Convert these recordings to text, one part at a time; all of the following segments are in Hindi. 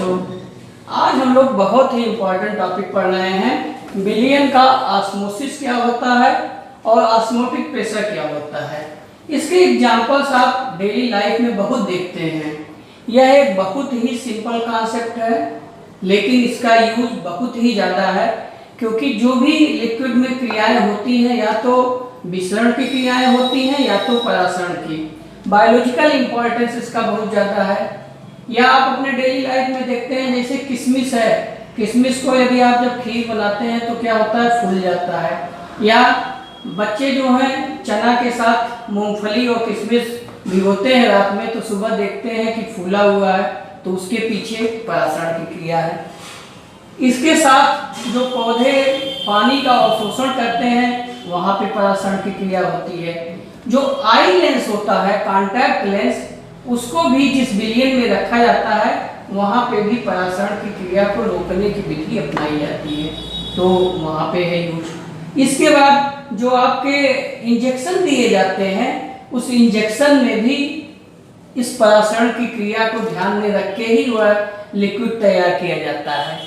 बच्चों, आज हम लोग बहुत ही इम्पोर्टेंट टॉपिक पढ़ रहे हैं। विलियन का ऑस्मोसिस क्या होता है और ऑस्मोटिक प्रेशर क्या होता है। इसके एग्जांपल्स आप डेली लाइफ में बहुत देखते हैं। यह एक बहुत ही सिंपल कॉन्सेप्ट है, लेकिन इसका यूज बहुत ही ज़्यादा है, क्योंकि जो भी लिक्विड में क्रियाएं होती हैं, या तो विसरण की क्रियाएं होती हैं या तो परासरण की। बायोलॉजिकल इंपॉर्टेंस इसका बहुत ज़्यादा है। या आप अपने डेली लाइफ में देखते हैं, जैसे किशमिश है, किशमिश को यदि आप जब खीर बनाते हैं तो क्या होता है, फूल जाता है। या बच्चे जो हैं चना के साथ मूंगफली और किशमिश भिगोते हैं रात में, तो सुबह देखते हैं कि फूला हुआ है, तो उसके पीछे परासरण की क्रिया है। इसके साथ जो पौधे पानी का अवशोषण करते हैं, वहाँ पे परासरण की क्रिया होती है। जो आई लेंस होता है, कॉन्टैक्ट लेंस, उसको भी जिस विलियन में रखा जाता है, वहाँ पे भी परासरण की क्रिया को रोकने की विधि अपनाई जाती है, तो वहाँ पे है यूज। इसके बाद जो आपके इंजेक्शन दिए जाते हैं, उस इंजेक्शन में भी इस परासरण की क्रिया को ध्यान में रख के ही वह लिक्विड तैयार किया जाता है।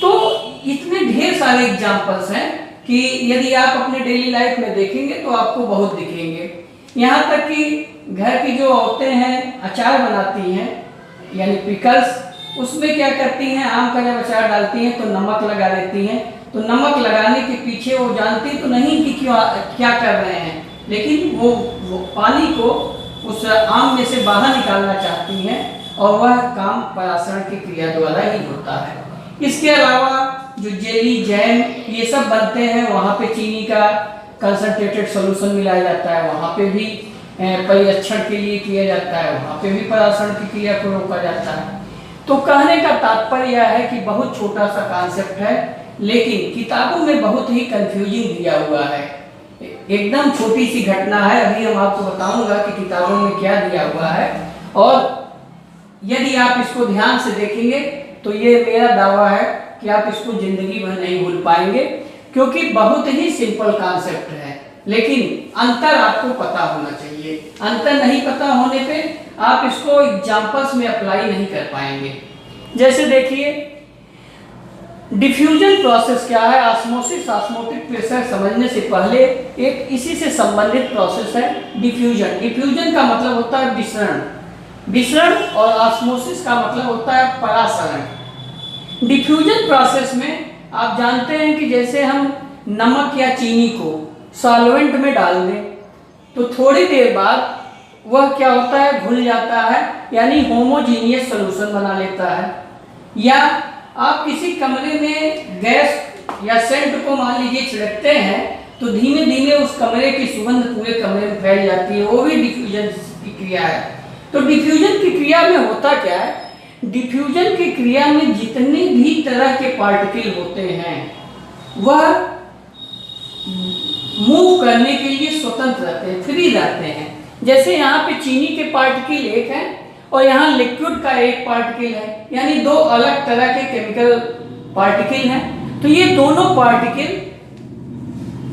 तो इतने ढेर सारे एग्जाम्पल्स हैं कि यदि आप अपने डेली लाइफ में देखेंगे तो आपको बहुत दिखेंगे। यहाँ तक कि घर की जो औरतें हैं अचार बनाती हैं, यानी पिकल्स, उसमें क्या करती हैं, आम का जब अचार डालती हैं तो नमक लगा देती हैं। तो नमक लगाने के पीछे वो जानती तो नहीं कि क्या कर रहे हैं, लेकिन वो पानी को उस आम में से बाहर निकालना चाहती हैं, और वह काम परासरण की क्रिया द्वारा ही होता है। इसके अलावा जो जेली, जैम, ये सब बनते हैं, वहाँ पे चीनी का कंसंट्रेटेड सॉल्यूशन मिलाया जाता है, वहाँ पे भी परिरक्षण के लिए किया जाता है, वहाँ पे भी परासरण की क्रिया को रोका जाता है। तो कहने का तात्पर्य यह है कि बहुत छोटा सा कॉन्सेप्ट है, लेकिन किताबों में बहुत ही कंफ्यूजिंग दिया हुआ है। एकदम छोटी सी घटना है, अभी हम आपको बताऊंगा कि किताबों में क्या दिया हुआ है, और यदि आप इसको ध्यान से देखेंगे तो ये मेरा दावा है कि आप इसको जिंदगी भर नहीं भूल पाएंगे, क्योंकि बहुत ही सिंपल कॉन्सेप्ट है, लेकिन अंतर आपको पता होना चाहिए। अंतर नहीं पता होने पे आप इसको एग्जाम्पल्स में अप्लाई नहीं कर पाएंगे। जैसे देखिए, डिफ्यूजन प्रोसेस क्या है, ऑस्मोसिस, ऑस्मोटिक प्रेशर समझने से पहले एक इसी से संबंधित प्रोसेस है डिफ्यूजन। डिफ्यूजन का मतलब होता है विसरण, विसरण, और ऑस्मोसिस का मतलब होता है परासरण। डिफ्यूजन प्रोसेस में आप जानते हैं कि जैसे हम नमक या चीनी को सॉल्वेंट में डाल दें, तो थोड़ी देर बाद वह क्या होता है, घुल जाता है, यानी होमोजीनियस सॉल्यूशन बना लेता है। या आप किसी कमरे में गैस या सेंट को मान लीजिए छिड़कते हैं, तो धीमे धीमे उस कमरे की सुगंध पूरे कमरे में फैल जाती है, वो भी डिफ्यूजन की क्रिया है। तो डिफ्यूजन की क्रिया में होता क्या है, डिफ्यूजन की क्रिया में जितने भी तरह के पार्टिकल होते हैं, वह मूव करने के लिए स्वतंत्र रहते हैं, फ्री रहते हैं। जैसे यहाँ पे चीनी के पार्टिकल एक है और यहाँ लिक्विड का एक पार्टिकल है, यानी दो अलग तरह के केमिकल पार्टिकल हैं। तो ये दोनों पार्टिकल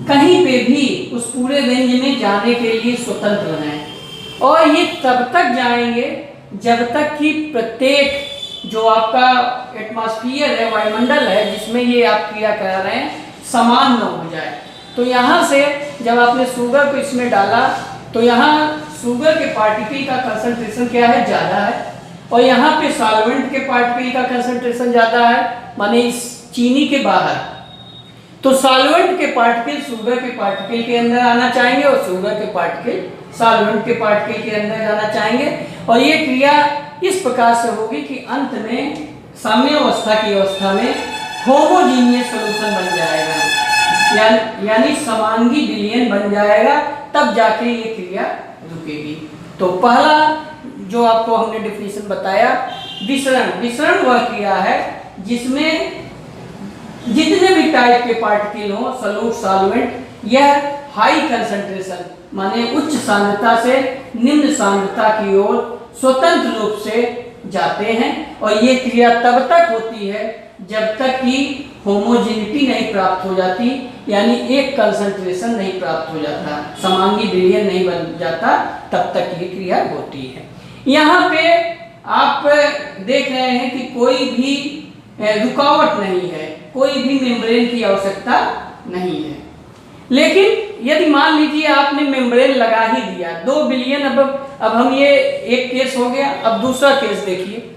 कहीं पे भी उस पूरे रेंज में जाने के लिए स्वतंत्र हैं, और ये तब तक जाएंगे जब तक कि प्रत्येक जो आपका एटमॉस्फेयर है, वायुमंडल है, जिसमें ये आप क्रिया करा रहे हैं, समान न हो जाए। तो यहाँ से जब आपने शुगर को इसमें डाला, तो यहाँ शुगर के पार्टिकल का कंसंट्रेशन क्या है, ज़्यादा है, और यहाँ पे सॉल्वेंट के पार्टिकल का कंसंट्रेशन ज़्यादा है, माने इस चीनी के बाहर। तो सॉल्वेंट के पार्टिकल शुगर के पार्टिकल के अंदर आना चाहेंगे, और शुगर के पार्टिकल सॉल्वेंट के पार्टिकल के अंदर जाना चाहेंगे, और ये क्रिया इस प्रकार से होगी कि अंत में साम्य अवस्था की अवस्था में होमोजीनियस सॉल्यूशन बन जाएगा, यानी समांगी विलयन बन जाएगा, तब जाके ये क्रिया रुकेगी। तो पहला जो आपको हमने डिफिनेशन बताया, विसरण। विसरण वह क्रिया है जिसमें जितने भी टाइप के पार्टिकल हो, सॉल्यूट, सॉल्वेंट, यह हाई कंसंट्रेशन माने उच्च सांद्रता से निम्न सांद्रता की ओर स्वतंत्र रूप से जाते हैं, और ये क्रिया तब तक होती है जब तक कि होमोजेनिटी नहीं प्राप्त हो जाती, यानी एक कंसंट्रेशन नहीं प्राप्त हो जाता, समांगी विलयन नहीं बन जाता, तब तक ये क्रिया होती है। यहाँ पे आप देख रहे हैं कि कोई भी रुकावट नहीं है, कोई भी मेम्ब्रेन की आवश्यकता नहीं है। लेकिन यदि मान लीजिए आपने मेम्ब्रेन लगा ही दिया 2 बिलियन, अब हम ये एक केस हो गया, अब दूसरा केस देखिए।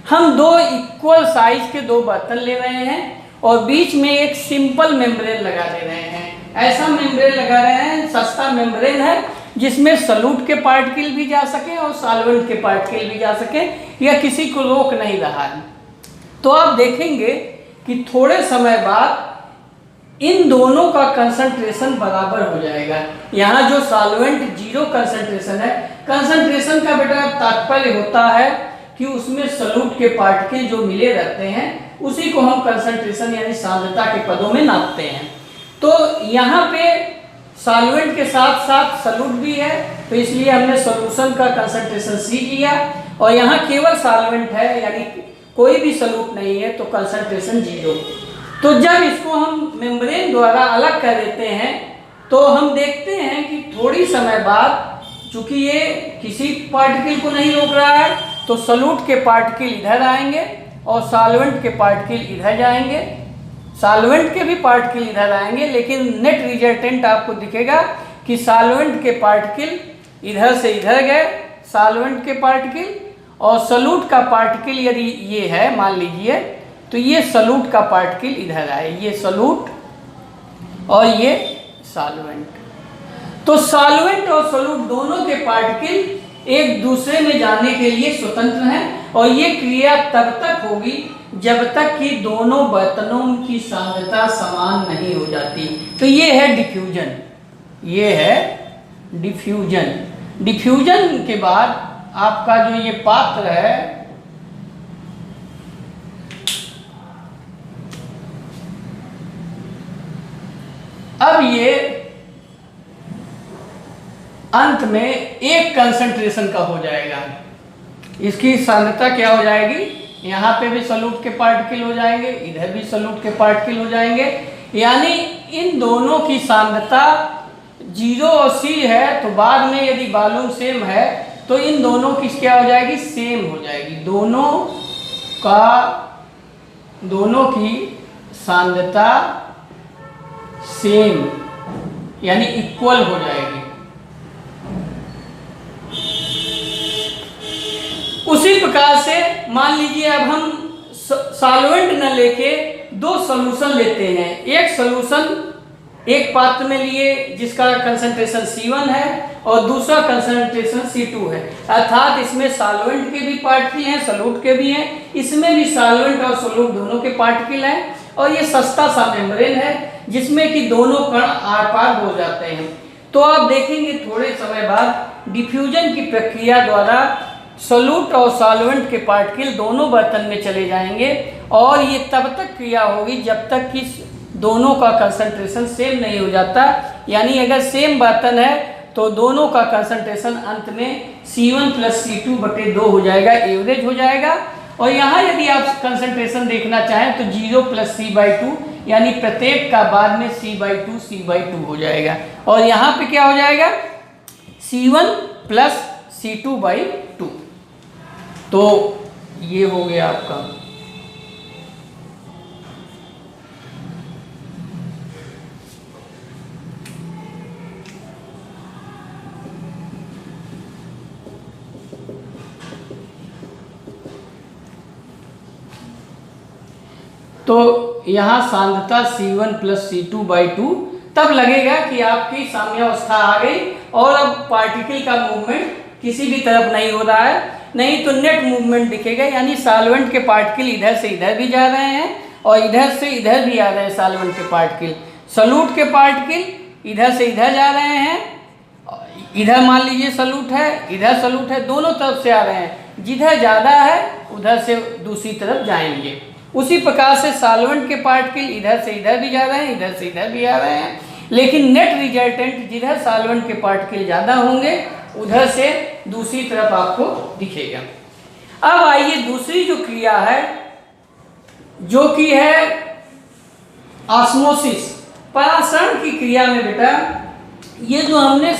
हम 2 इक्वल साइज के 2 बर्तन ले रहे हैं और बीच में एक सिंपल मेम्ब्रेन लगा दे रहे हैं। ऐसा मेम्ब्रेन लगा रहे हैं, सस्ता मेम्ब्रेन है, जिसमें सॉल्यूट के पार्टिकल भी जा सके और सॉल्वेंट के पार्टिकल भी जा सके, या किसी को रोक नहीं रहा है। तो आप देखेंगे कि थोड़े समय बाद इन दोनों का कंसंट्रेशन बराबर हो जाएगा। यहाँ जो सॉल्वेंट 0 कंसंट्रेशन है, कंसंट्रेशन का बेटा तात्पर्य होता है कि उसमें सॉल्यूट के पार्टिकल जो मिले रहते हैं उसी को हम कंसंट्रेशन यानी सांद्रता के पदों में नापते हैं। तो यहाँ पे सॉल्वेंट के साथ साथ सॉल्यूट भी है, तो इसलिए हमने सॉल्यूशन का कंसंट्रेशन C लिया, और यहाँ केवल सॉल्वेंट है यानी कोई भी सॉल्यूट नहीं है, तो कंसंट्रेशन 0। तो जब इसको हम मेम्ब्रेन द्वारा अलग कर देते हैं तो हम देखते हैं कि थोड़ी समय बाद, चूंकि ये किसी पार्टिकल को नहीं रोक रहा है, तो सॉल्यूट के पार्टिकल इधर आएंगे और सॉल्वेंट के पार्टिकल इधर जाएंगे, सॉल्वेंट के भी पार्टिकल इधर आएंगे, लेकिन नेट रिजल्टेंट आपको दिखेगा कि सॉल्वेंट के पार्टिकल इधर से इधर गए, सॉल्वेंट के पार्टिकल, और सॉल्यूट का पार्टिकल यदि ये है मान लीजिए, तो ये सॉल्यूट का पार्टिकल इधर आए, ये सॉल्यूट और ये सॉल्वेंट। तो सॉल्वेंट और सॉल्यूट दोनों के पार्टिकल एक दूसरे में जाने के लिए स्वतंत्र हैं, और ये क्रिया तब तक होगी जब तक कि दोनों बर्तनों की सांद्रता समान नहीं हो जाती। तो ये है डिफ्यूजन, ये है डिफ्यूजन। डिफ्यूजन के बाद आपका जो ये पात्र है, अब ये अंत में एक कंसंट्रेशन का हो जाएगा। इसकी सांद्रता क्या हो जाएगी, यहाँ पे भी सॉल्यूट के पार्टिकल हो जाएंगे, इधर भी सॉल्यूट के पार्टिकल हो जाएंगे, यानी इन दोनों की सांद्रता 0 और C है। तो बाद में यदि वॉल्यूम सेम है तो इन दोनों की क्या हो जाएगी, सेम हो जाएगी। दोनों की सांद्रता सेम यानी इक्वल हो जाएगी। उसी प्रकार से मान लीजिए अब हम सॉल्वेंट न लेके 2 सॉल्यूशन लेते हैं। एक सॉल्यूशन एक पात्र में लिए जिसका कंसंट्रेशन C1 है और दूसरा कंसंट्रेशन C2 है, अर्थात इसमें सॉल्वेंट के भी पार्टिकल हैं, सॉल्यूट के भी हैं, इसमें भी सॉल्वेंट और सॉल्यूट दोनों के पार्टिकल हैं, और ये सस्ता सा मेम्ब्रेन है जिसमें कि दोनों कण आर पार हो जाते हैं। तो आप देखेंगे थोड़े समय बाद डिफ्यूजन की प्रक्रिया द्वारा सॉल्यूट और सॉल्वेंट के पार्टिकल दोनों बर्तन में चले जाएंगे, और ये तब तक क्रिया होगी जब तक कि दोनों का कंसंट्रेशन सेम नहीं हो जाता। यानी अगर सेम बर्तन है तो दोनों का कंसंट्रेशन अंत में C1 + C2/2 हो जाएगा, एवरेज हो जाएगा। और यहाँ यदि आप कंसंट्रेशन देखना चाहें तो 0 + C/2 यानी प्रत्येक का बाद में C/2 हो जाएगा, और यहाँ पे क्या हो जाएगा, C1 + C2/2। तो ये हो गया आपका। तो यहाँ सांद्रता C1 + C2/2 तब लगेगा कि आपकी साम्यावस्था आ गई और अब पार्टिकल का मूवमेंट किसी भी तरफ नहीं हो रहा है, नहीं तो नेट मूवमेंट दिखेगा। यानी सॉल्वेंट के पार्टिकल इधर से इधर भी जा रहे हैं और इधर से इधर भी आ रहे हैं सॉल्वेंट के पार्टिकल, सॉल्यूट के पार्टिकल इधर से इधर जा रहे हैं, इधर मान लीजिए सॉल्यूट है, इधर सॉल्यूट है, दोनों तरफ से आ रहे हैं, जिधर ज़्यादा है उधर से दूसरी तरफ जाएंगे। उसी प्रकार से सॉल्वेंट के पार्टिकल इधर से इधर भी जा रहे हैं, इधर से इधर भी आ रहे हैं, लेकिन नेट रिजल्टेंट जिधर सॉल्वेंट के पार्टिकल ज़्यादा होंगे उधर से दूसरी तरफ आपको दिखेगा। अब आइए दूसरी जो क्रिया है जो कि है ऑस्मोसिस, परासरण की क्रिया में बेटा ये जो हमने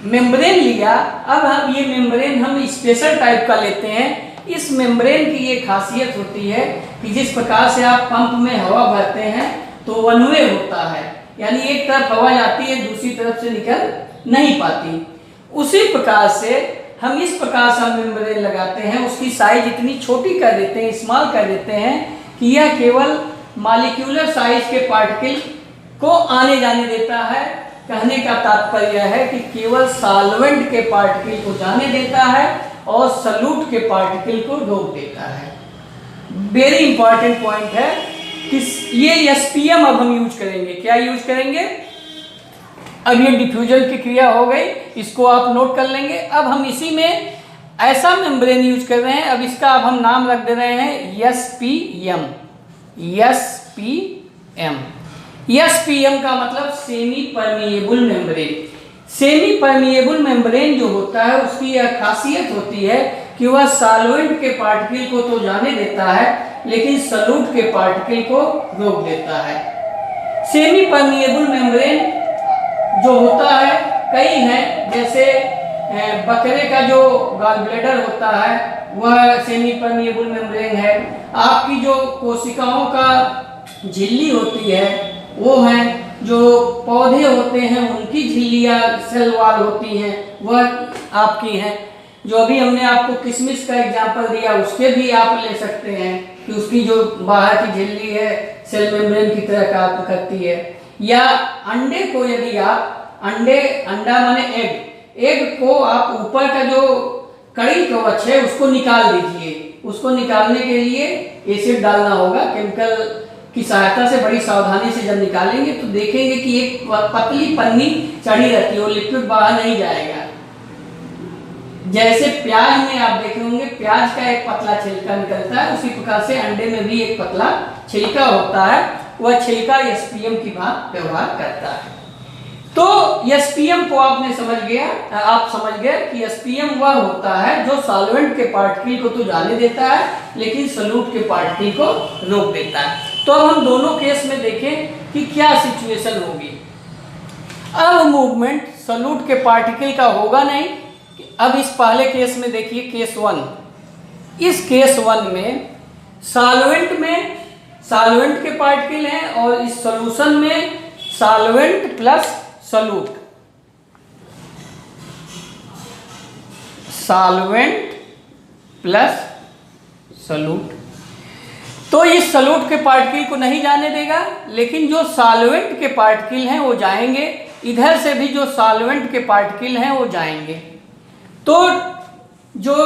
मेम्ब्रेन लिया, अब हम ये मेम्ब्रेन हम स्पेशल टाइप का लेते हैं। इस मेम्ब्रेन की ये खासियत होती है कि जिस प्रकार से आप पंप में हवा भरते हैं तो वन वे होता है, यानी एक तरफ हवा जाती है दूसरी तरफ से निकल नहीं पाती। उसी प्रकार से हम इस प्रकार से मेम्ब्रेन लगाते हैं, उसकी साइज इतनी छोटी कर देते हैं, स्मॉल कर देते हैं कि यह केवल मॉलिक्यूलर साइज के पार्टिकल को आने जाने देता है। कहने का तात्पर्य है कि केवल सॉल्वेंट के पार्टिकल को जाने देता है और सॉल्यूट के पार्टिकल को रोक देता है। वेरी इंपॉर्टेंट पॉइंट है कि ये एसपीएम अब हम यूज करेंगे। क्या यूज करेंगे? अब ये डिफ्यूजन की क्रिया हो गई, इसको आप नोट कर लेंगे। अब हम इसी में ऐसा मेम्ब्रेन यूज कर रहे हैं, अब इसका अब हम नाम रख दे रहे हैं एसपीएम। एसपीएम एसपीएम का मतलब semi permeable membrane. Semi permeable membrane जो होता है उसकी यह खासियत होती है कि वह सॉल्वेंट के पार्टिकल को तो जाने देता है लेकिन सॉल्यूट के पार्टिकल को रोक देता है। सेमी परमिएबल मेम्ब्रेन जो होता है कई हैं, जैसे बकरे का जो गॉल ब्लैडर होता है वह सेमी परमिएबल मेम्ब्रेन है। आपकी जो कोशिकाओं का झिल्ली होती है वो है, जो पौधे होते हैं उनकी झिल्लियाँ सेल वॉल होती हैं वह आपकी हैं। जो अभी हमने आपको किशमिश का एग्जांपल दिया उसके भी आप ले सकते हैं कि उसकी जो बाहर की झिल्ली है सेल मेम्ब्रेन की तरह काम करती है। या अंडे को यदि आप अंडा माने एग को आप ऊपर का जो कड़ी कवच है उसको निकाल दीजिए। उसको निकालने के लिए एसिड डालना होगा, केमिकल की सहायता से बड़ी सावधानी से जब निकालेंगे तो देखेंगे कि एक पतली पन्नी चढ़ी रहती है, वो लिक्विड बाहर नहीं जाएगा। जैसे प्याज में आप देखे होंगे प्याज का एक पतला छिलका निकलता है, उसी प्रकार से अंडे में भी एक पतला छिलका होता है, वह छिलका एसपीएम की बात व्यवहार करता है। तो एसपीएम को आप समझ गए कि एसपीएम वह होता है जो सॉल्वेंट के पार्टिकल को तो जाने देता है लेकिन सॉल्यूट के पार्टिकल को रोक देता है। तो अब हम दोनों केस में देखें कि क्या सिचुएशन होगी। अब मूवमेंट सॉल्यूट के पार्टिकल का होगा नहीं। अब इस पहले केस में देखिए, केस 1। इस केस 1 में सॉल्वेंट के पार्टिकल हैं और इस सॉल्यूशन में solvent plus solute, solvent plus solute. तो इस सॉल्यूट के पार्टिकल को नहीं जाने देगा, लेकिन जो सॉल्वेंट के पार्टिकल हैं वो जाएंगे, इधर से भी जो सॉल्वेंट के पार्टिकल हैं वो जाएंगे। तो जो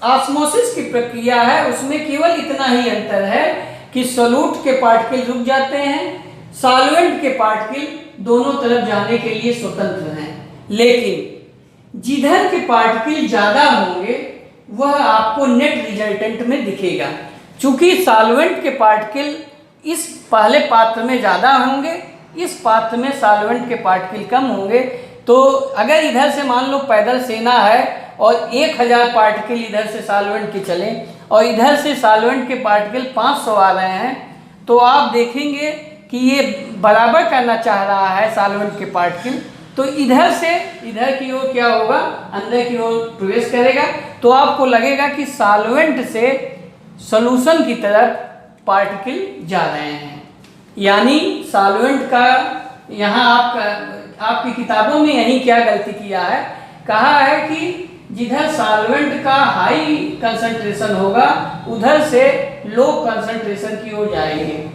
ऑस्मोसिस की प्रक्रिया है उसमें केवल इतना ही अंतर है कि सॉल्यूट के पार्टिकल रुक जाते हैं, सॉल्वेंट के पार्टिकल दोनों तरफ जाने के लिए स्वतंत्र हैं। लेकिन जिधर के पार्टिकल ज्यादा होंगे वह आपको नेट रिजल्टेंट में दिखेगा। चूंकि सॉल्वेंट के पार्टिकल इस पहले पात्र में ज्यादा होंगे, इस पात्र में सॉल्वेंट के पार्टिकल कम होंगे, तो अगर इधर से मान लो पैदल सेना है और 1000 पार्टिकल इधर से सॉल्वेंट के चले और इधर से सॉल्वेंट के पार्टिकल 500 आ रहे हैं, तो आप देखेंगे कि ये बराबर करना चाह रहा है सॉल्वेंट के पार्टिकल, तो इधर से इधर की ओर क्या होगा, अंदर की ओर प्रवेश करेगा। तो आपको लगेगा कि सॉल्वेंट से सॉल्यूशन की तरफ पार्टिकल जा रहे हैं। यानी सॉल्वेंट का यहाँ आपकी किताबों में यही क्या गलती किया है, कहा है कि जिधर सॉल्वेंट का हाई कंसंट्रेशन होगा उधर से लो कंसंट्रेशन की ओर जाएंगे।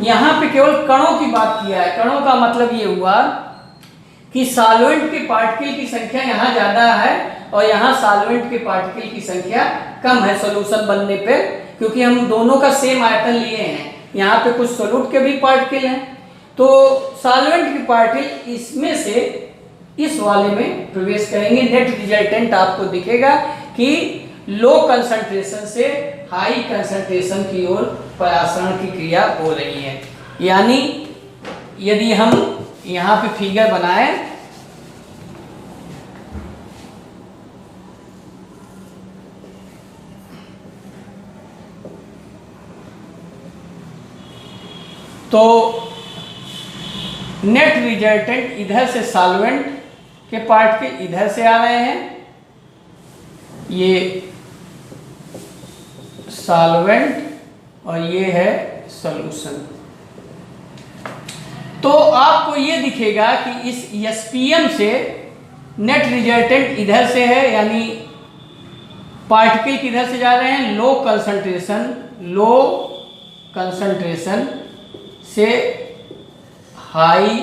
यहाँ पे केवल कणों की बात किया है। कणों का मतलब ये हुआ कि सॉल्वेंट के पार्टिकल की संख्या यहाँ ज्यादा है और यहाँ सॉल्वेंट के पार्टिकल की संख्या कम है सॉल्यूशन बनने पे, क्योंकि हम दोनों का सेम आयतन लिए हैं। यहाँ पे कुछ सॉल्यूट के भी पार्टिकल हैं, तो सॉल्वेंट के पार्टिकल इसमें से इस वाले में प्रवेश करेंगे। नेट रिजल्टेंट आपको दिखेगा कि लो कंसंट्रेशन से हाई कंसंट्रेशन की ओर परासरण की क्रिया हो रही है। यानी यदि हम यहाँ पे फिगर बनाएं, तो नेट रिजल्टेंट इधर से सॉल्वेंट के पार्ट के इधर से आ रहे हैं, ये सॉल्वेंट और ये है सॉल्यूशन। तो आपको ये दिखेगा कि इस एसपीएम से नेट रिजल्टेंट इधर से है, यानी पार्टिकल किधर से जा रहे हैं, लो कंसंट्रेशन से हाई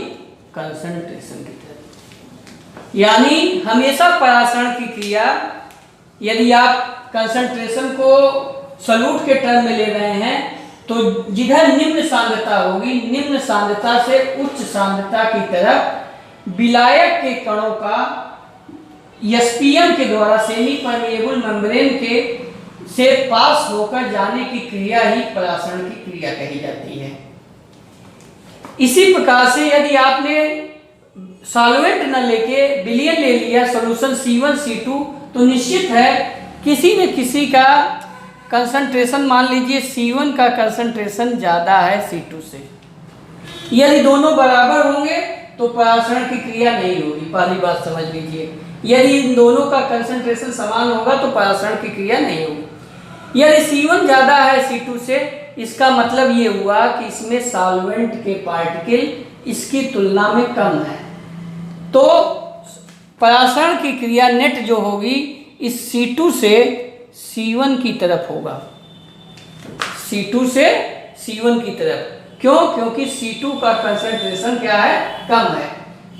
कंसंट्रेशन की तरफ। यानी हमेशा परासरण की क्रिया, यदि आप कंसंट्रेशन को सॉल्यूट के टर्म में ले रहे हैं तो जिधर निम्न सांद्रता होगी, निम्न सांद्रता से उच्च सांद्रता की तरफ विलायक के कणों का एसपीएम के द्वारा सेमी परमिएबल मेम्ब्रेन के से पास होकर जाने की क्रिया ही परासरण की क्रिया कही जाती है। इसी प्रकार से यदि आपने सॉल्वेंट न लेके विलयन ले लिया, सॉल्यूशन C1 C2, तो निश्चित है किसी न किसी का कंसंट्रेशन, मान लीजिए C1 का कंसंट्रेशन ज़्यादा है C2 से। यदि दोनों बराबर होंगे तो परासरण की क्रिया नहीं होगी, पहली बात समझ लीजिए। यदि इन दोनों का कंसंट्रेशन समान होगा तो परासरण की क्रिया नहीं होगी। यदि C1 ज़्यादा है C2 से, इसका मतलब ये हुआ कि इसमें सॉल्वेंट के पार्टिकल इसकी तुलना में कम है, तो परासरण की क्रिया नेट जो होगी इस C2 से C1 की तरफ होगा, C2 से C1 की तरफ। क्यों? क्योंकि C2 का कंसंट्रेशन क्या है, कम है।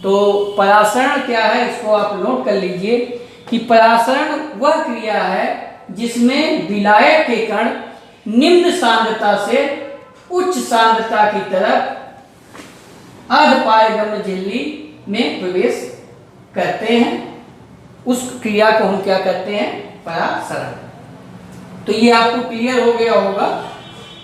तो परासरण क्या है, इसको आप नोट कर लीजिए कि परासरण वह क्रिया है जिसमें विलायक के कण निम्न सांद्रता से उच्च सांद्रता की तरफ अर्धपारगम्य झिल्ली में प्रवेश करते हैं। उस क्रिया को हम क्या कहते हैं, परासरण। तो ये आपको क्लियर हो गया होगा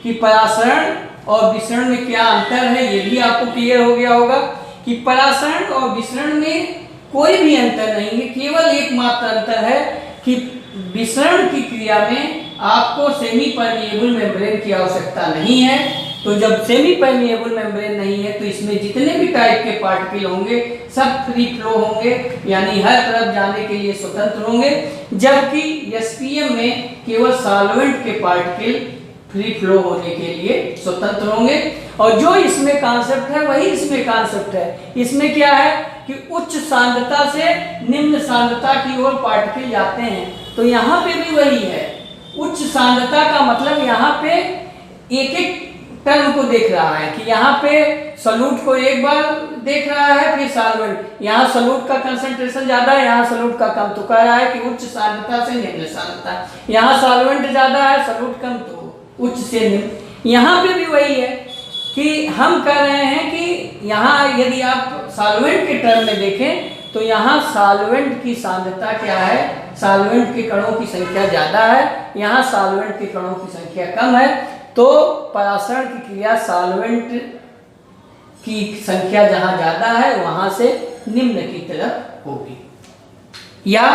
कि परासरण और विसरण में क्या अंतर है। ये भी आपको क्लियर हो गया होगा कि परासरण और विसरण में कोई भी अंतर नहीं है, केवल एकमात्र अंतर है कि विसरण की क्रिया में आपको सेमी परमिएबल मेम्ब्रेन की आवश्यकता नहीं है। तो जब सेमी परमिएबल मेम्ब्रेन नहीं है तो इसमें जितने भी टाइप के पार्टिकल होंगे सब फ्री फ्लो होंगे, यानी हर तरफ जाने के लिए स्वतंत्र होंगे, जबकि एसपीएम में केवल सॉल्वेंट के पार्टिकल फ्री फ्लो होने के लिए स्वतंत्र होंगे। और जो इसमें कॉन्सेप्ट है वही इसमें कॉन्सेप्ट है। इसमें क्या है कि उच्च सांद्रता से निम्न सांद्रता की ओर पार्टिकल जाते हैं, तो यहाँ पे भी वही है। उच्च सांद्रता का मतलब यहाँ पे एक एक टर्म को देख रहा है कि यहाँ पे सॉल्यूट को एक बार देख रहा है, फिर सॉल्वेंट। यहाँ सॉल्यूट का कंसंट्रेशन ज्यादा है, यहाँ सॉल्यूट का कम, तो कह रहा है कि उच्च सांद्रता से निम्न सांद्रता। यहाँ सॉल्वेंट ज्यादा है, सॉल्यूट कम, तो उच्च से निम्न। यहाँ पे भी वही है कि हम कह रहे हैं कि यहाँ यदि आप सॉल्वेंट के टर्म में देखें तो यहाँ सॉल्वेंट की सांद्रता क्या है, सॉल्वेंट के कणों की संख्या ज्यादा है, यहाँ सॉल्वेंट के कणों की संख्या कम है। तो परासरण की क्रिया सॉल्वेंट की संख्या जहाँ ज्यादा है वहां से निम्न की तरफ होगी। या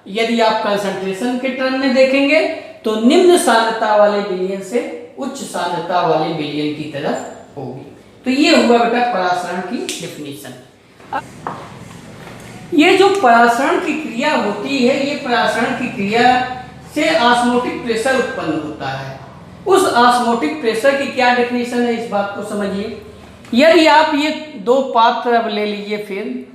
यदि आप कंसंट्रेशन के टर्म में देखेंगे तो निम्न सांद्रता वाले विलयन से उच्च सांद्रता वाले विलयन की तरफ होगी। तो ये हुआ बेटा परासरण की डिफिनीशन। ये जो परासरण की क्रिया होती है, ये परासरण की क्रिया से ऑस्मोटिक प्रेशर उत्पन्न होता है। उस ऑस्मोटिक प्रेशर की क्या डेफिनेशन है, इस बात को समझिए। यदि आप ये दो पात्र अब ले लीजिए, फिर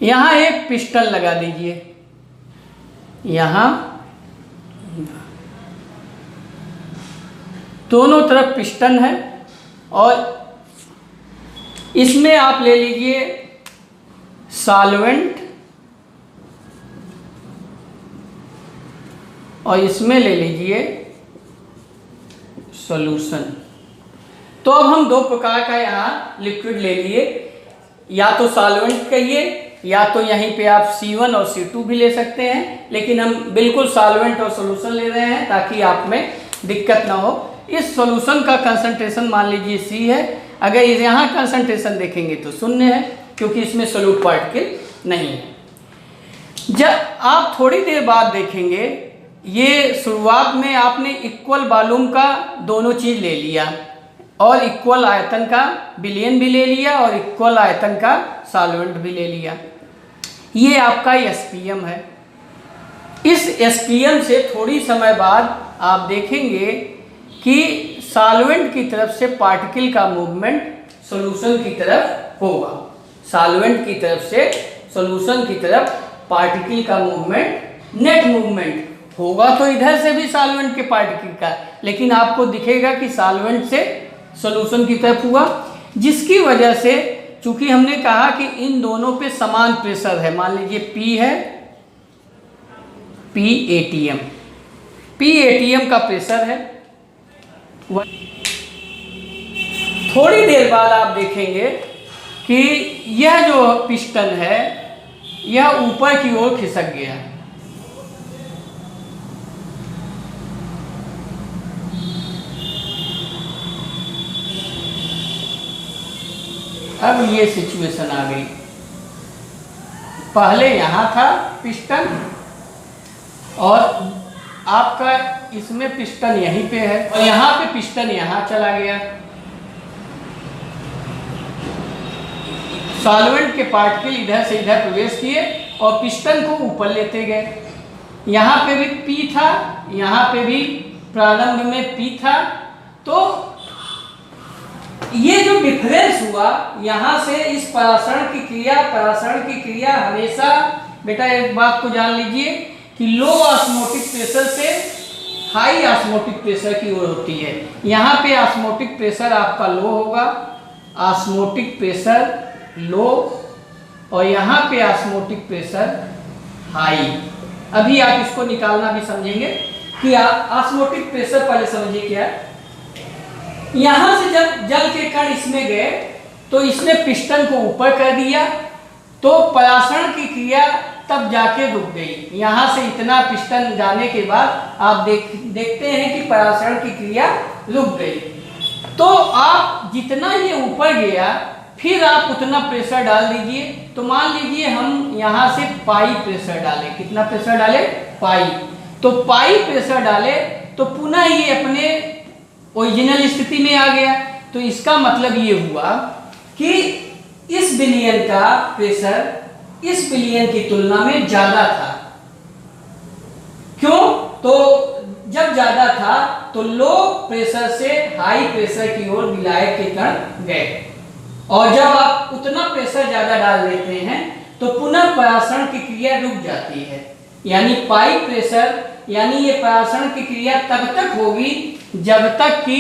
यहां एक पिस्टन लगा दीजिए, यहां दोनों तरफ पिस्टन है और इसमें आप ले लीजिए सॉल्वेंट और इसमें ले लीजिए सॉल्यूशन। तो अब हम दो प्रकार का यहाँ लिक्विड ले लिए, या तो सॉल्वेंट कहिए या तो यहीं पे आप C1 और C2 भी ले सकते हैं, लेकिन हम बिल्कुल सॉल्वेंट और सॉल्यूशन ले रहे हैं ताकि आप में दिक्कत ना हो। इस सॉल्यूशन का कंसंट्रेशन मान लीजिए C है, अगर यहाँ कंसंट्रेशन देखेंगे तो 0 है क्योंकि इसमें सॉल्यूट पार्टिकल नहीं है। जब आप थोड़ी देर बाद देखेंगे ये शुरुआत में आपने इक्वल वॉल्यूम का दोनों चीज़ ले लिया और इक्वल आयतन का विलयन भी ले लिया और इक्वल आयतन का सॉल्वेंट भी ले लिया। ये आपका एसपीएम है। इस एसपीएम से थोड़ी समय बाद आप देखेंगे कि सॉल्वेंट की तरफ से पार्टिकल का मूवमेंट सॉल्यूशन की तरफ होगा। सॉल्वेंट की तरफ से सॉल्यूशन की तरफ पार्टिकल का मूवमेंट नेट मूवमेंट होगा, तो इधर से भी सॉल्वेंट के पार्टिकल का, लेकिन आपको दिखेगा कि सॉल्वेंट से सॉल्यूशन की तरफ हुआ, जिसकी वजह से चूंकि हमने कहा कि इन दोनों पे समान प्रेशर है। मान लीजिए P है, P का प्रेशर है। थोड़ी देर बाद आप देखेंगे कि यह जो पिस्टन है यह ऊपर की ओर खिसक गया। अब ये सिचुएशन आ गई। पहले यहाँ था पिस्टन और आपका इसमें पिस्टन यहीं पे है और यहाँ पे पिस्टन यहाँ चला गया। सॉल्वेंट के पार्टिकल इधर से इधर प्रवेश किए और पिस्टन को ऊपर लेते गए। यहाँ पे भी P था, यहाँ पे भी प्रारंभ में P था, तो ये जो डिफरेंस हुआ यहाँ से इस परासरण की क्रिया हमेशा, बेटा एक बात को जान लीजिए कि लो ऑस्मोटिक प्रेशर से हाई ऑस्मोटिक प्रेशर की ओर होती है। यहाँ पे ऑस्मोटिक प्रेशर आपका लो होगा, ऑस्मोटिक प्रेशर लो, और यहाँ पे ऑस्मोटिक प्रेशर हाई। अभी आप इसको निकालना भी समझेंगे कि ऑस्मोटिक प्रेशर पहले समझिए क्या है। यहां से जब जल के कण इसमें गए तो इसने पिस्टन को ऊपर कर दिया, तो परासरण की क्रिया तब जाके रुक गई। यहां से इतना पिस्टन जाने के बाद आप देखते हैं कि परासरण की क्रिया रुक गई। तो आप जितना ये ऊपर गया फिर आप उतना प्रेशर डाल दीजिए। तो मान लीजिए हम यहाँ से पाई प्रेशर डालें। कितना प्रेशर डाले? पाई। तो पाई प्रेशर डाले तो पुनः ये अपने ओरिजिनल स्थिति में आ गया। तो इसका मतलब ये हुआ कि इस विलयन का प्रेशर इस विलयन की तुलना में ज्यादा था। क्यों? तो जब ज्यादा था तो लो प्रेशर से हाई प्रेशर की ओर विलायक के कण गए, और जब आप उतना प्रेशर ज्यादा डाल देते हैं तो पुनः परासरण की क्रिया रुक जाती है। यानी पाई प्रेशर, यानी ये परासरण की क्रिया तब तक होगी जब तक कि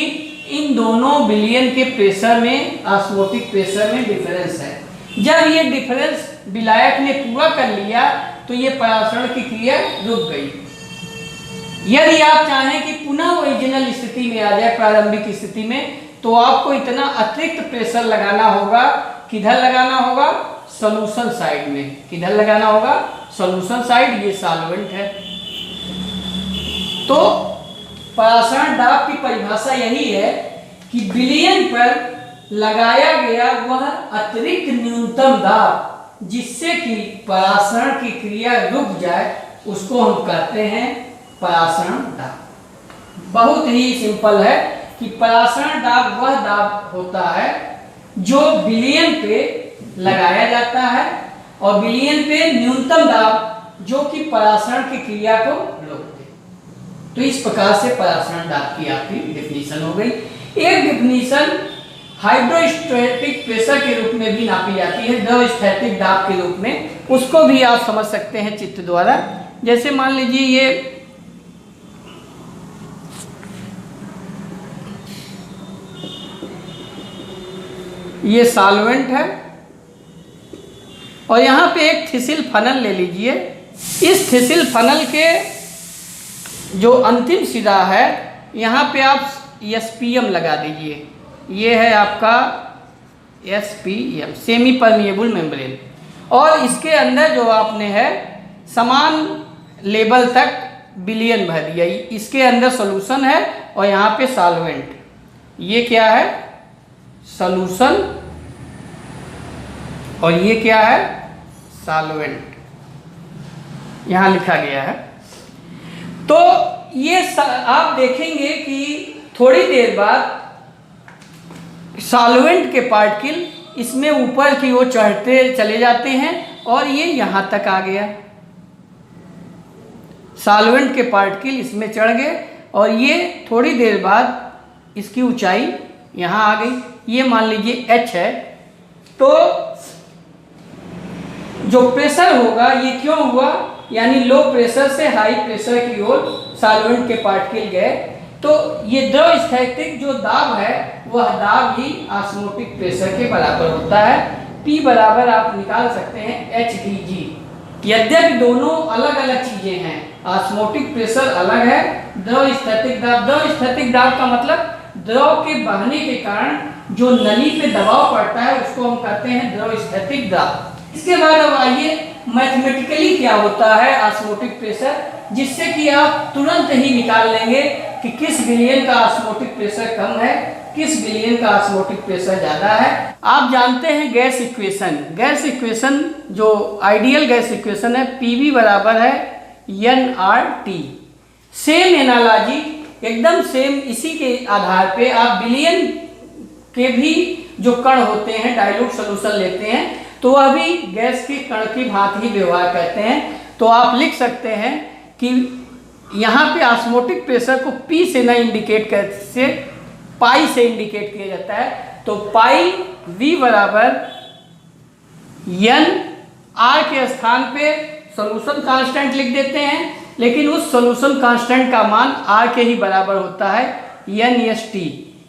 इन दोनों विलयन के प्रेशर में, ऑस्मोटिक प्रेशर में डिफरेंस है। जब ये डिफरेंस विलायक ने पूरा कर लिया तो ये परासरण की क्रिया रुक गई। यदि आप चाहें कि पुनः ओरिजिनल स्थिति में आ जाए, प्रारंभिक स्थिति में, तो आपको इतना अतिरिक्त प्रेशर लगाना होगा। किधर लगाना होगा? सॉल्यूशन साइड में। किधर लगाना होगा? Solution side. ये सॉल्वेंट है। तो परासरण दाब की परिभाषा यही है कि विलयन पर लगाया गया वह अतिरिक्त न्यूनतम दाब जिससे कि परासरण की क्रिया रुक जाए, उसको हम कहते हैं परासरण दाब। बहुत ही सिंपल है कि परासरण दाब वह दाब होता है जो विलयन पे लगाया जाता है, और विलयन पे न्यूनतम दाब जो कि परासरण की क्रिया को रोकते। तो इस प्रकार से परासरण दाब की आपकी डेफिनेशन हो गई। एक डेफिनेशन हाइड्रोस्टैटिक प्रेशर के रूप में भी नापी जाती है, द्रवस्थैतिक दाब के रूप में। उसको भी आप समझ सकते हैं चित्र द्वारा। जैसे मान लीजिए ये सॉल्वेंट है और यहाँ पे एक थिसिल फनल ले लीजिए। इस थिसिल फनल के जो अंतिम सिरा है यहाँ पे आप एसपीएम लगा दीजिए। ये है आपका एसपीएम, सेमी परमिएबल मेम्ब्रेन, और इसके अंदर जो आपने है समान लेवल तक विलयन भर दिया। इसके अंदर सॉल्यूशन है और यहाँ पे सॉल्वेंट। ये क्या है? सॉल्यूशन, और ये क्या है? सॉल्वेंट। यहाँ लिखा गया है। तो ये आप देखेंगे कि थोड़ी देर बाद सॉल्वेंट के पार्टिकल इसमें ऊपर की ओर चढ़ते चले जाते हैं और ये यहाँ तक आ गया। सॉल्वेंट के पार्टिकल इसमें चढ़ गए और ये थोड़ी देर बाद इसकी ऊंचाई यहाँ आ गई। ये मान लीजिए H है, तो जो प्रेशर होगा ये क्यों हुआ, यानी लो प्रेशर से हाई प्रेशर की ओर सॉल्वेंट के पार्टिकल गए, तो ये द्रव स्थैतिक जो दाब है वह दाब ही ऑस्मोटिक प्रेशर के बराबर होता है। P बराबर आप निकाल सकते हैं HdG। यद्यपि दोनों अलग अलग चीजें हैं, ऑस्मोटिक प्रेशर अलग है, द्रव स्थैतिक दाब। द्रव स्थैतिक दाब का मतलब द्रव के बहने के कारण जो नली पे दबाव पड़ता है उसको हम कहते हैं द्रव स्थैतिक दाब। इसके बाद अब आइए मैथमेटिकली क्या होता है ऑस्मोटिक प्रेशर, जिससे कि आप तुरंत ही निकाल लेंगे कि किस विलयन का ऑस्मोटिक प्रेशर कम है, किस विलयन का ऑस्मोटिक प्रेशर ज्यादा है। आप जानते हैं गैस इक्वेशन, गैस इक्वेशन जो आइडियल गैस इक्वेशन है PV बराबर है nRT। सेम एनालॉजी एकदम सेम, इसी के आधार पे आप विलयन के भी जो कण होते हैं डाइल्यूट सॉल्यूशन लेते हैं तो वह भी गैस के कण की भांति ही व्यवहार करते हैं। तो आप लिख सकते हैं कि यहाँ पे ऑस्मोटिक प्रेशर को P से न इंडिकेट कर से पाई से इंडिकेट किया जाता है। तो पाई V बराबर n, R के स्थान पे सॉल्यूशन कांस्टेंट लिख देते हैं, लेकिन उस सॉल्यूशन कांस्टेंट का मान R के ही बराबर होता है NST,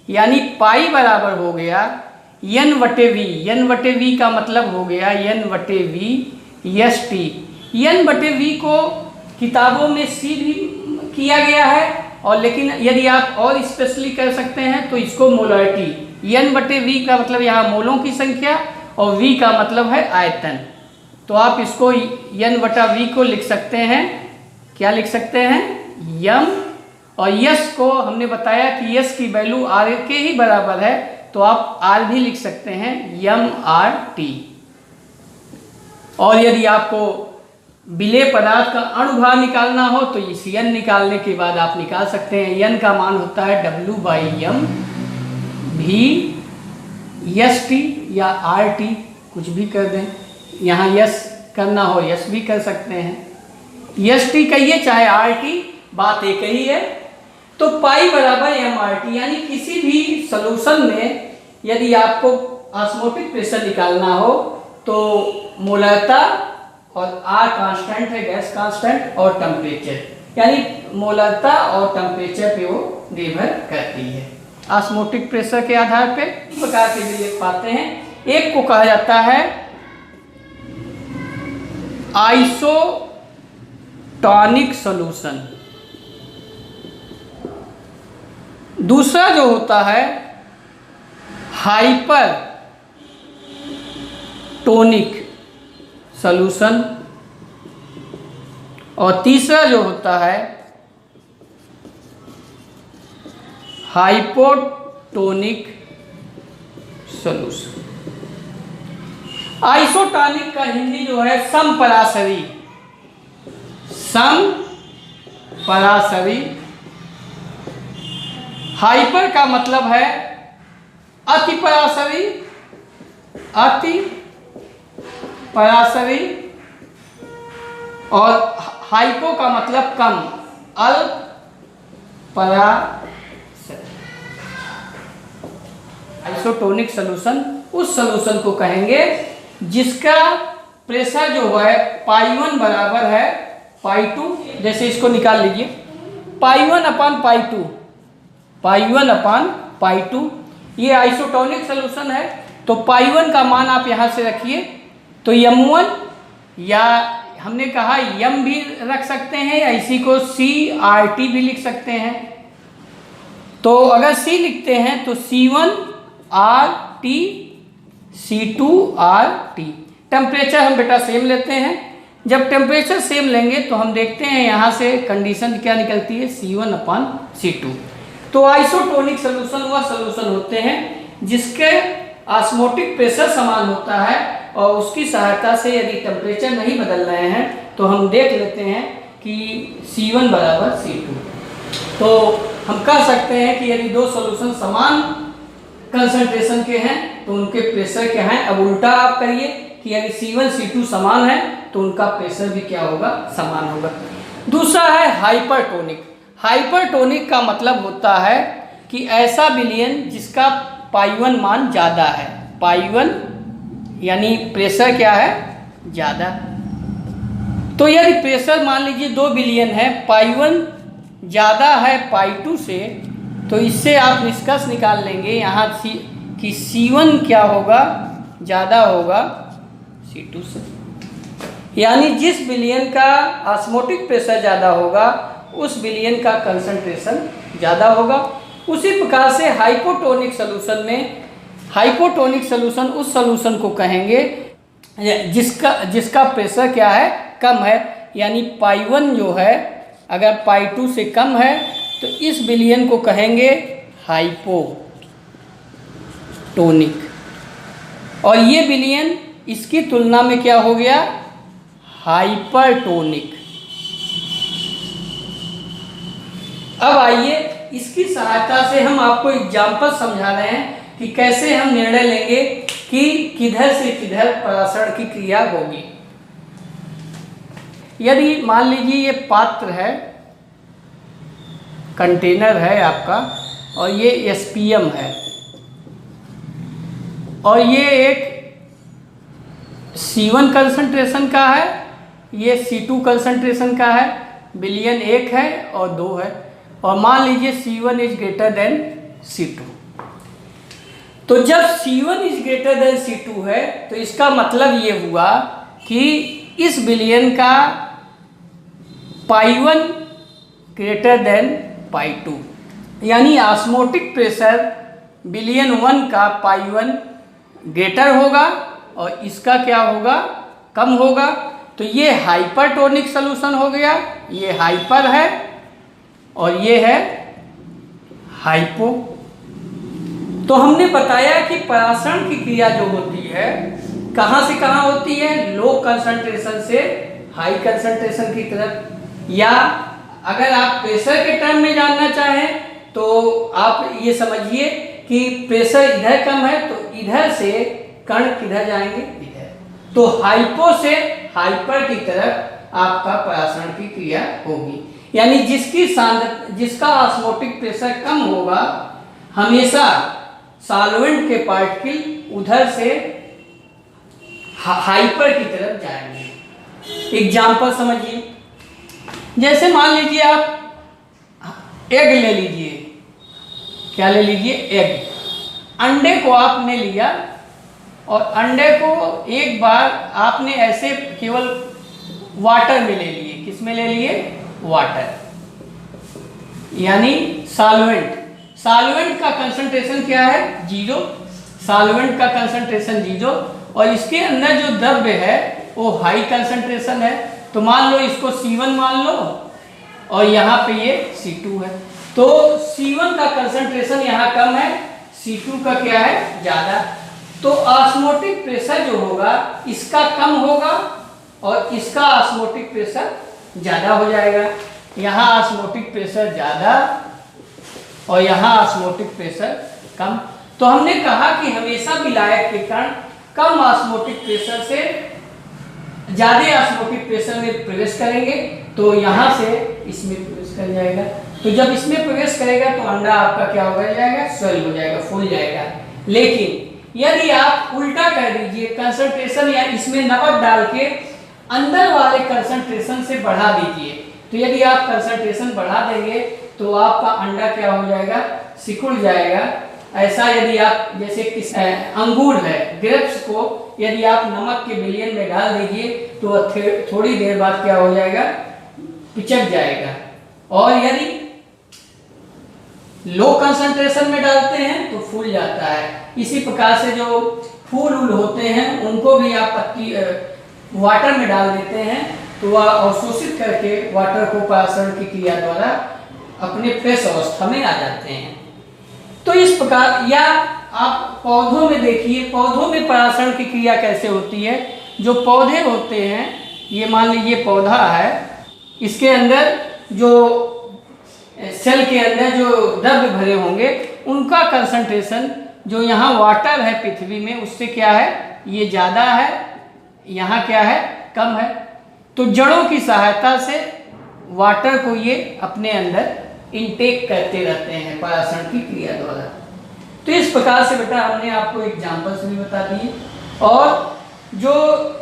यानी पाई बराबर हो गया n/v। n/v का मतलब हो गया n/v ST। n/v को किताबों में C भी किया गया है, और लेकिन यदि आप और स्पेशली कर सकते हैं तो इसको मोलरिटी। n/v का मतलब यहाँ मोलों की संख्या और v का मतलब है आयतन। तो आप इसको n/v को लिख सकते हैं, क्या लिख सकते हैं m, और यस को हमने बताया कि यस की वैल्यू R के ही बराबर है, तो आप R भी लिख सकते हैं mRT। और यदि आपको विलेय पदार्थ का अणुभार निकालना हो तो इस n निकालने के बाद आप निकाल सकते हैं। n का मान होता है W/m v ST या RT, कुछ भी कर दें। यहाँ यस करना हो यस भी कर सकते हैं, ST कहिए चाहे RT, बात एक ही है। तो पाई बराबर mRT, यानी किसी भी सॉल्यूशन में यदि आपको ऑस्मोटिक प्रेशर निकालना हो तो मोलरता और R कांस्टेंट है, गैस कांस्टेंट, और टेम्परेचर, यानी मोलरता और टेम्परेचर पे वो निर्भर करती है। ऑस्मोटिक प्रेशर के आधार पे इस प्रकार के विलेय पाते हैं। एक को कहा जाता है आइसोटॉनिक सॉल्यूशन, दूसरा जो होता है हाइपर टोनिक सॉल्यूशन, और तीसरा जो होता है हाइपोटोनिक सॉल्यूशन। आइसोटॉनिक का हिंदी जो है समपराशरी, समपराशरी। हाइपर का मतलब है अति पराशरी, अति पराशरी, और हाइपो का मतलब कम, अल्प पराशरी। आइसोटोनिक सॉल्यूशन उस सॉल्यूशन को कहेंगे जिसका प्रेशर जो है पाई1 बराबर है पाई2। जैसे इसको निकाल लीजिए, पाई1/पाई2, पाई1/पाई2, ये आइसोटोनिक सॉल्यूशन है। तो पाई1 का मान आप यहाँ से रखिए, तो m1, या हमने कहा m भी रख सकते हैं, या इसी को CRT भी लिख सकते हैं। तो अगर C लिखते हैं तो C1RT, C2RT। टेम्परेचर हम बेटा सेम लेते हैं। जब टेम्परेचर सेम लेंगे तो हम देखते हैं यहाँ से कंडीशन क्या निकलती है, C1/C2। तो आइसोटोनिक सॉल्यूशन वह सॉल्यूशन होते हैं जिसके ऑस्मोटिक प्रेशर समान होता है, और उसकी सहायता से यदि टेम्परेचर नहीं बदल रहे हैं तो हम देख लेते हैं कि C1 बराबर C2। तो हम कह सकते हैं कि यदि दो सॉल्यूशन समान कंसंट्रेशन के हैं तो उनके प्रेशर क्या हैं। अब उल्टा आप करिए कि यदि C1 C2 समान है तो उनका प्रेशर भी क्या होगा, समान होगा। दूसरा है हाइपरटोनिक। हाइपरटोनिक का मतलब होता है कि ऐसा विलयन जिसका पाई1 मान ज़्यादा है। पाई1 यानी प्रेशर क्या है, ज़्यादा। तो यदि प्रेशर मान लीजिए 2 विलयन है, पाई1 ज़्यादा है पाई2 से, तो इससे आप निष्कर्ष निकाल लेंगे यहाँ कि C1 क्या होगा, ज़्यादा होगा C2 से। यानी जिस विलयन का ऑस्मोटिक प्रेशर ज़्यादा होगा उस विलयन का कंसंट्रेशन ज़्यादा होगा। उसी प्रकार से हाइपोटोनिक सॉल्यूशन में, हाइपोटोनिक सॉल्यूशन उस सॉल्यूशन को कहेंगे जिसका प्रेशर क्या है, कम है। यानी पाई1 जो है अगर पाई2 से कम है तो इस विलयन को कहेंगे हाइपोटोनिक। और ये विलयन इसकी तुलना में क्या हो गया, हाइपरटोनिक। अब आइए इसकी सहायता से हम आपको एग्जाम्पल समझा रहे हैं कि कैसे हम निर्णय लेंगे कि किधर से किधर परासरण की क्रिया होगी। यदि मान लीजिए ये पात्र है, कंटेनर है आपका, और ये एसपीएम है, और ये एक C1 कंसंट्रेशन का है, ये C2 कंसंट्रेशन का है, विलयन 1 है और 2 है, और मान लीजिए C1 is greater than C2। तो जब C1 is greater than C2 है तो इसका मतलब ये हुआ कि इस विलयन का पाई1 ग्रेटर देन पाई2, यानी ऑस्मोटिक प्रेशर विलयन 1 का पाई1 ग्रेटर होगा और इसका क्या होगा, कम होगा। तो ये हाइपरटोनिक सॉल्यूशन हो गया, ये हाइपर है और ये है हाइपो। तो हमने बताया कि परासरण की क्रिया जो होती है कहाँ से कहाँ होती है, लो कंसंट्रेशन से हाई कंसंट्रेशन की तरफ। या अगर आप प्रेशर के टर्म में जानना चाहें तो आप ये समझिए कि प्रेशर इधर कम है तो इधर से कण किधर जाएंगे, इधर। तो हाइपो से हाइपर की तरफ आपका परासरण की क्रिया होगी। यानी जिसका ऑस्मोटिक प्रेशर कम होगा हमेशा सॉल्वेंट के पार्टिकल उधर से हाइपर की तरफ जाएंगे। एग्जाम्पल समझिए, जैसे मान लीजिए आप एग ले लीजिए, क्या ले लीजिए, एग। अंडे को आपने लिया और अंडे को एक बार आपने ऐसे केवल वाटर में ले लिए। किस में ले लिए, वाटर, यानी सॉल्वेंट। सॉल्वेंट का कंसंट्रेशन क्या है, 0। सॉल्वेंट का कंसंट्रेशन 0 और इसके अंदर जो द्रव्य है वो हाई कंसंट्रेशन है। तो मान लो इसको C1 मान लो और यहाँ पे ये C2 है। तो C1 का कंसंट्रेशन यहाँ कम है, C2 का क्या है, ज़्यादा। तो ऑस्मोटिक प्रेशर जो होगा इसका कम होगा और इसका ऑस्मोटिक प्रेशर ज़्यादा हो जाएगा। यहाँ ऑस्मोटिक प्रेशर ज़्यादा और यहाँ ऑस्मोटिक प्रेशर कम। तो हमने कहा कि हमेशा विलायक के कण कम ऑस्मोटिक प्रेशर से ज़्यादा ऑस्मोटिक प्रेशर में प्रवेश करेंगे तो यहाँ से इसमें प्रवेश कर जाएगा। तो जब इसमें प्रवेश करेगा तो अंडा आपका क्या हो जाएगा, स्वेल हो जाएगा, फूल जाएगा। लेकिन यदि आप उल्टा कर दीजिए कंसंट्रेशन, या इसमें नमक डाल के अंदर वाले कंसंट्रेशन से बढ़ा दीजिए, तो यदि आप कंसंट्रेशन बढ़ा देंगे तो आपका अंडा क्या हो जाएगा, सिकुड़ जाएगा। ऐसा यदि आप जैसे अंगूर है, ग्रेप्स को यदि आप नमक के विलयन में डाल दीजिए तो थोड़ी देर बाद क्या हो जाएगा, पिचक जाएगा। और यदि लो कंसंट्रेशन में डालते हैं तो फूल जाता है। इसी प्रकार से जो फूल होते हैं उनको भी आप पत्ती वाटर में डाल देते हैं तो वह अवशोषित करके वाटर को परासरण की क्रिया द्वारा अपने फ्रेश अवस्था में आ जाते हैं। तो इस प्रकार, या आप पौधों में देखिए, पौधों में परासरण की क्रिया कैसे होती है। जो पौधे होते हैं, ये मान लीजिए पौधा है, इसके अंदर जो सेल के अंदर जो द्रव्य भरे होंगे उनका कंसंट्रेशन जो यहाँ वाटर है पृथ्वी में उससे क्या है, ये ज़्यादा है, यहाँ क्या है, कम है। तो जड़ों की सहायता से वाटर को ये अपने अंदर इनटेक करते रहते हैं परासरण की क्रिया द्वारा। तो इस प्रकार से बेटा हमने आपको एग्जाम्पल्स भी बता दिए और जो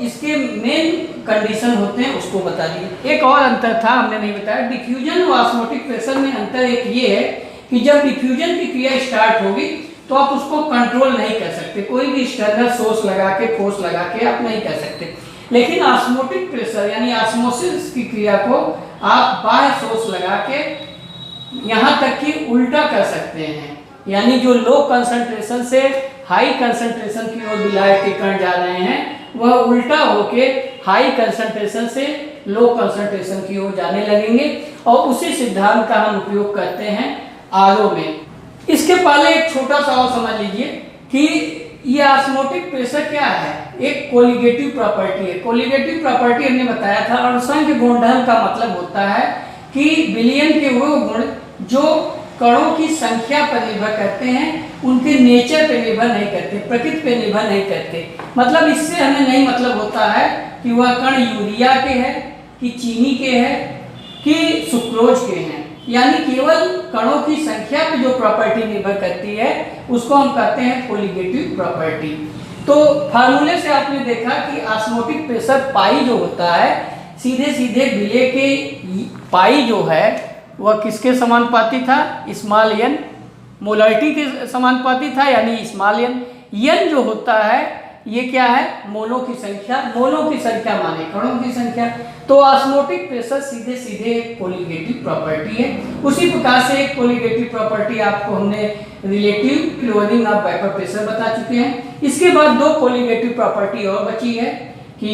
इसके मेन कंडीशन होते हैं उसको बता दिए। एक और अंतर था हमने नहीं बताया, डिफ्यूजन और ऑस्मोटिक प्रेशर में अंतर एक ये है कि जब डिफ्यूजन की क्रिया स्टार्ट होगी तो आप उसको कंट्रोल नहीं कर सकते, कोई भी एक्सटर्नल सोर्स लगा के फोर्स लगा के आप नहीं कर सकते। लेकिन ऑस्मोटिक प्रेशर यानी ऑस्मोसिस की क्रिया को आप बाह्य सोर्स लगा के यहाँ तक कि उल्टा कर सकते हैं, यानी जो लो कंसंट्रेशन से हाई कंसंट्रेशन की ओर विलायक के कण जा रहे हैं वह उल्टा होके हाई कंसंट्रेशन से लो कंसंट्रेशन की ओर जाने लगेंगे और उसी सिद्धांत का हम उपयोग करते हैं आरओ में। इसके पहले एक छोटा सा और समझ लीजिए कि ये ऑस्मोटिक प्रेशर क्या है, एक कोलिगेटिव प्रॉपर्टी है। कोलिगेटिव प्रॉपर्टी हमने बताया था, अणुसंख्य गुणधर्म का मतलब होता है कि विलयन के वो गुण जो कणों की संख्या पर निर्भर करते हैं, उनके नेचर पे निर्भर नहीं करते, प्रकृति पे निर्भर नहीं करते। मतलब इससे हमें नहीं मतलब होता है कि वह कण यूरिया के हैं, कि चीनी के हैं, कि सुक्रोज के हैं, यानी केवल कणों की संख्या पे जो प्रॉपर्टी निर्भर करती है उसको हम कहते हैं कोलिगेटिव प्रॉपर्टी। तो फार्मूले से आपने देखा कि ऑस्मोटिक प्रेशर पाई जो होता है सीधे सीधे विलय के पाई जो है वह किसके समानुपाती था, स्मॉल एन, मोलरिटी के समानुपाती था यानी स्मॉल एन। एन जो होता है ये क्या है, मोलों की संख्या, मोलों की संख्या माने कणों की संख्या। तो ऑस्मोटिक प्रेशर सीधे सीधे एक कोलिगेटिव प्रॉपर्टी है। उसी प्रकार से एक कोलिगेटिव प्रॉपर्टी आपको हमने relative closing of vapour pressure बता चुके हैं। इसके बाद दो कोलिगेटिव प्रॉपर्टी और बची है कि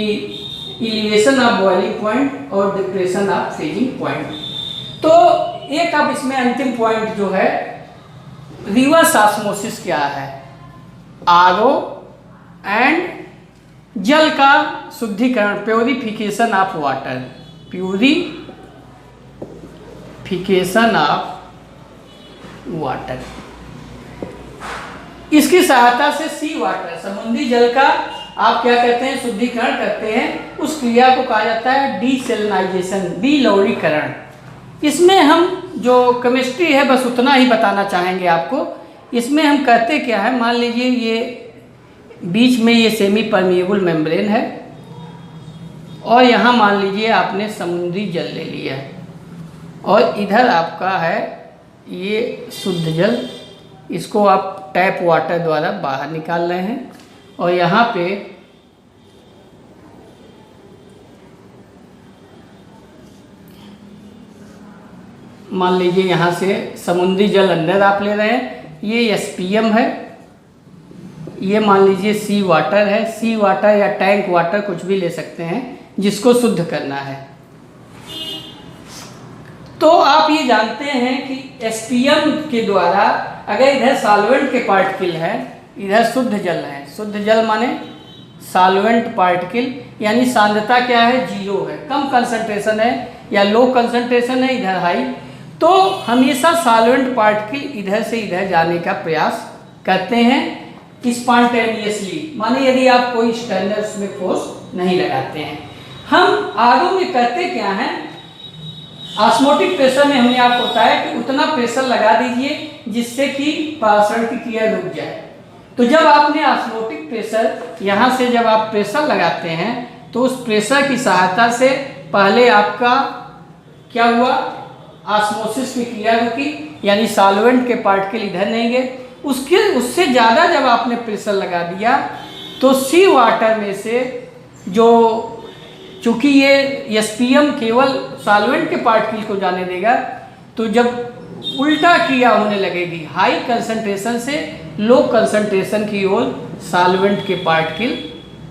एलिवेशन ऑफ बॉइलिंग पॉइंट और डिप्रेशन ऑफ फ्रीजिंग पॉइंट। तो एक अब इसमें अंतिम पॉइंट जो है रिवर्स ऑस्मोसिस क्या है, आरओ एंड जल का शुद्धिकरण, purification of water, purification of water. इसकी सहायता से सी वाटर, समुद्री जल का आप क्या कहते हैं, शुद्धिकरण करते हैं। उस क्रिया को कहा जाता है डीसेलिनाइजेशन, डीलौरीकरण। इसमें हम जो केमिस्ट्री है बस उतना ही बताना चाहेंगे आपको। इसमें हम कहते क्या है, मान लीजिए ये बीच में ये सेमी परमिएबल मेम्ब्रेन है और यहाँ मान लीजिए आपने समुद्री जल ले लिया और इधर आपका है ये शुद्ध जल, इसको आप टैप वाटर द्वारा बाहर निकाल रहे हैं और यहाँ पे मान लीजिए यहाँ से समुद्री जल अंदर आप ले रहे हैं, ये एसपीएम है, ये मान लीजिए सी वाटर है, सी वाटर या टैंक वाटर कुछ भी ले सकते हैं जिसको शुद्ध करना है। तो आप ये जानते हैं कि एसपीएम के द्वारा अगर इधर सॉल्वेंट के पार्टिकल है, इधर शुद्ध जल है, शुद्ध जल माने सॉल्वेंट पार्टिकल, यानी सांद्रता क्या है, जीरो है, कम कंसंट्रेशन है या लो कंसंट्रेशन है, इधर हाई। तो हमेशा सॉल्वेंट पार्टिकल इधर से इधर जाने का प्रयास करते हैं स्पॉन्टेनियसली, माने यदि आप कोई एक्सटर्नल उसमें फोर्स नहीं लगाते हैं। हम आरओ में करते क्या हैं, ऑस्मोटिक प्रेशर में हमने आपको बताया कि उतना प्रेशर लगा दीजिए जिससे कि परासरण की क्रिया रुक जाए। तो जब आपने ऑस्मोटिक प्रेशर यहाँ से जब आप प्रेशर लगाते हैं तो उस प्रेशर की सहायता से पहले आपका क्या हुआ, ऑस्मोसिस की क्रिया रुकी, यानी सॉल्वेंट के पार्टिकल इधर नहीं गए। उससे ज़्यादा जब आपने प्रेशर लगा दिया तो सी वाटर में से जो, चूँकि ये एसपीएम केवल सॉल्वेंट के पार्टिकल को जाने देगा, तो जब उल्टा क्रिया होने लगेगी, हाई कंसंट्रेशन से लो कंसंट्रेशन की ओर सॉल्वेंट के पार्टिकल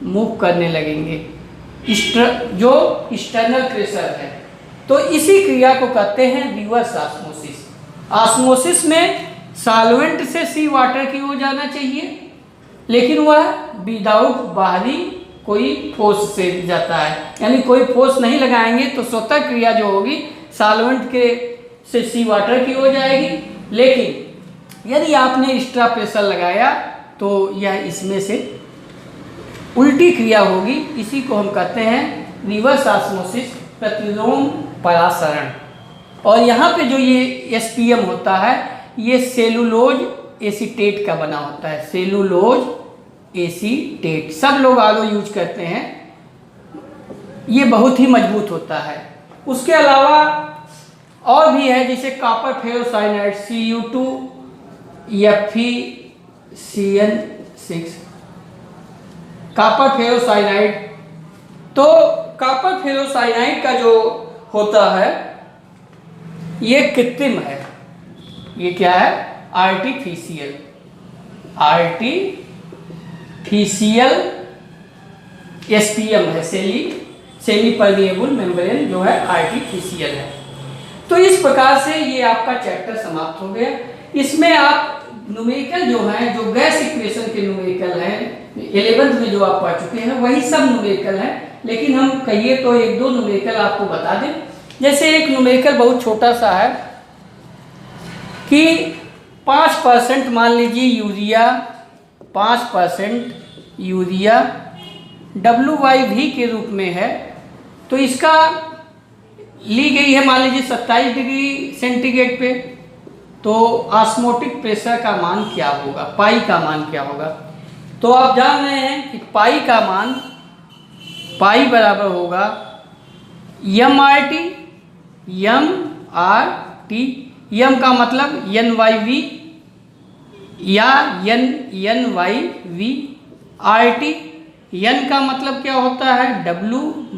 मूव करने लगेंगे, जो एक्सटर्नल प्रेशर है। तो इसी क्रिया को कहते हैं रिवर्स ऑस्मोसिस। ऑस्मोसिस में सॉल्वेंट से सी वाटर की ओर जाना चाहिए, लेकिन वह विदाउट बाहरी कोई फोर्स से जाता है, यानी कोई फोर्स नहीं लगाएंगे तो स्वतः क्रिया जो होगी सॉल्वेंट के से सी वाटर की हो जाएगी। लेकिन यदि आपने एक्स्ट्रा प्रेशर लगाया तो यह इसमें से उल्टी क्रिया होगी। इसी को हम कहते हैं रिवर्स ऑस्मोसिस, प्रतिलोम परासरण। और यहाँ पे जो ये SPM होता है ये सेलुलोज एसीटेट का बना होता है, सेलुलोज एसीटेट। सब लोग आलो यूज करते हैं, ये बहुत ही मजबूत होता है। उसके अलावा और भी है, जैसे copper ferrocyanide Cu2 FeCN6, copper ferrocyanide. तो कॉपर फेरोसाइनाइड का जो होता है ये कृत्रिम है, ये क्या है, आर्टिफिशियल SPM है, सेमी परमिएबल मेम्ब्रेन जो है आर्टिफिशियल है। तो इस प्रकार से ये आपका चैप्टर समाप्त हो गया। इसमें आप न्यूमेरिकल जो है, जो गैस इक्वेशन के न्यूमेरिकल हैं 11th में जो आप पढ़ चुके हैं वही सब न्यूमेरिकल हैं, लेकिन हम कहिए तो एक दो न्यूमेरिकल आपको बता दें। जैसे एक न्यूमेरिकल बहुत छोटा सा है कि 5% मान लीजिए यूरिया, 5% यूरिया WYV के रूप में है, तो इसका ली गई है मान लीजिए 27 डिग्री सेंटीग्रेड पे, तो ऑस्मोटिक प्रेशर का मान क्या होगा, पाई का मान क्या होगा। तो आप जान रहे हैं कि पाई का मान, पाई बराबर होगा MRT, M का मतलब NYV या NYV, RT, N का मतलब क्या होता है W/M/V/RT।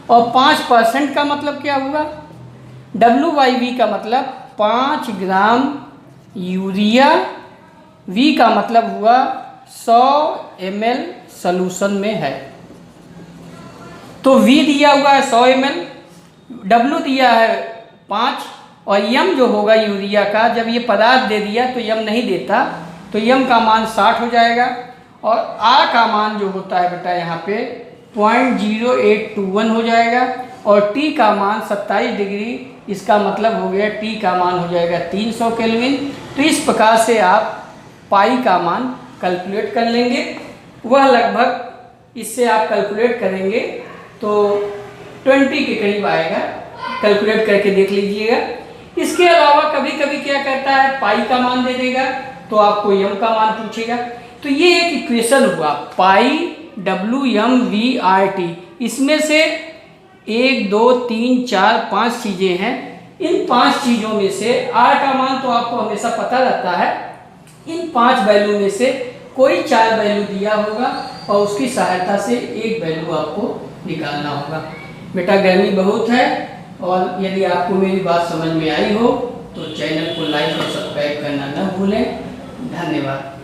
और 5% का मतलब क्या हुआ, WYV का मतलब 5 ग्राम यूरिया, V का मतलब हुआ 100 ml सॉल्यूशन में है। तो V दिया हुआ है 100 ml, W दिया है 5, और M जो होगा यूरिया का, जब ये पदार्थ दे दिया तो M नहीं देता, तो M का मान 60 हो जाएगा। और R का मान जो होता है बेटा यहाँ पे 0.0821 हो जाएगा, और T का मान 27 डिग्री, इसका मतलब हो गया T का मान हो जाएगा 300 केल्विन। तो इस प्रकार से आप पाई का मान कैलकुलेट कर लेंगे, वह लगभग इससे आप कैलकुलेट करेंगे तो 20 के करीब आएगा, कैलकुलेट करके देख लीजिएगा। इसके अलावा कभी कभी क्या करता है, पाई का मान दे देगा तो आपको M का मान पूछेगा। तो ये एक इक्वेशन हुआ पाई WMVRT, इसमें से 1 2 3 4 5 चीज़ें हैं। इन 5 चीज़ों में से R का मान तो आपको हमेशा पता रहता है, इन 5 वैल्यू में से कोई 4 वैल्यू दिया होगा और उसकी सहायता से एक वैल्यू आपको निकालना होगा। बेटा गर्मी बहुत है, और यदि आपको मेरी बात समझ में आई हो तो चैनल को लाइक और सब्सक्राइब करना न भूलें। धन्यवाद।